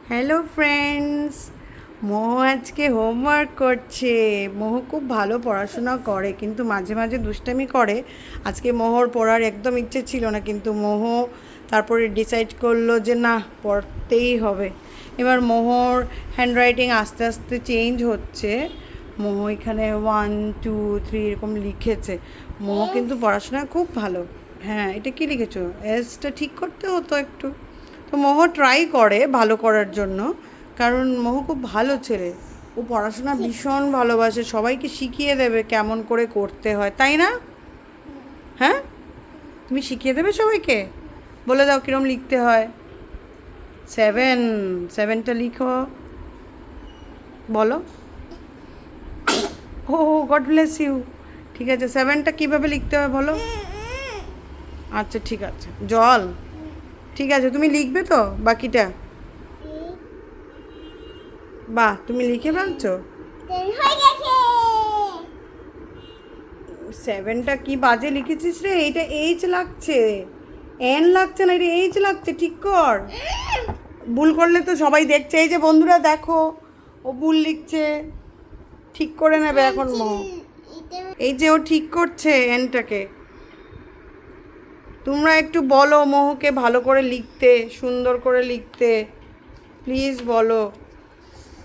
Hello friends, মোহ আজকে homework করছে। মোহ খুব ভালো পড়াশোনা করে, কিন্তু মাঝে মাঝে দুষ্টামি করে। আজকে মোহর পড়ার একদম ইচ্ছে ছিল না, কিন্তু মোহ তারপরে ডিসাইড করলো যে না, পড়তেই হবে। এবার মোহর হ্যান্ডরাইটিং আস্তে আস্তে চেঞ্জ হচ্ছে। মোহ এখানে 1 2 3 এরকম লিখেছে। মোহ কিন্তু পড়াশোনায় খুব ভালো। হ্যাঁ, এটা কি লিখেছো? এসটা ঠিক করতে হতো একটু। তো মোহ ট্রাই করে ভালো করার জন্য, কারণ মোহ খুব ভালো ছেলে। ও পড়াশোনা ভীষণ ভালোবাসে, সবাইকে শিখিয়ে দেবে কেমন করে করতে হয়, তাই না? হ্যাঁ, তুমি শিখিয়ে দেবে সবাইকে? বলে দাও কিরম লিখতে হয়। 7 লিখো, বলো। ও, গড ব্লেস ইউ। ঠিক আছে, 7টা কীভাবে লিখতে হয় বলো। আচ্ছা ঠিক আছে, জল। ঠিক আছে, তুমি লিখবে তো বাকিটা? বাহ, তুমি লিখে ফেলছো। 7টা কি বাজে লিখেছিস রে, এইটা এইচ লাগছে, এন লাগছে না, এটা এইচ লাগছে, ঠিক কর। ভুল করলে তো সবাই দেখছে, এই যে বন্ধুরা দেখো, ও ভুল লিখছে। ঠিক করে নেবে এখন মোহ। এই যে ও ঠিক করছে এনটাকে। তোমরা একটু বলো মোহকে ভালো করে লিখতে, সুন্দর করে লিখতে, প্লিজ বলো।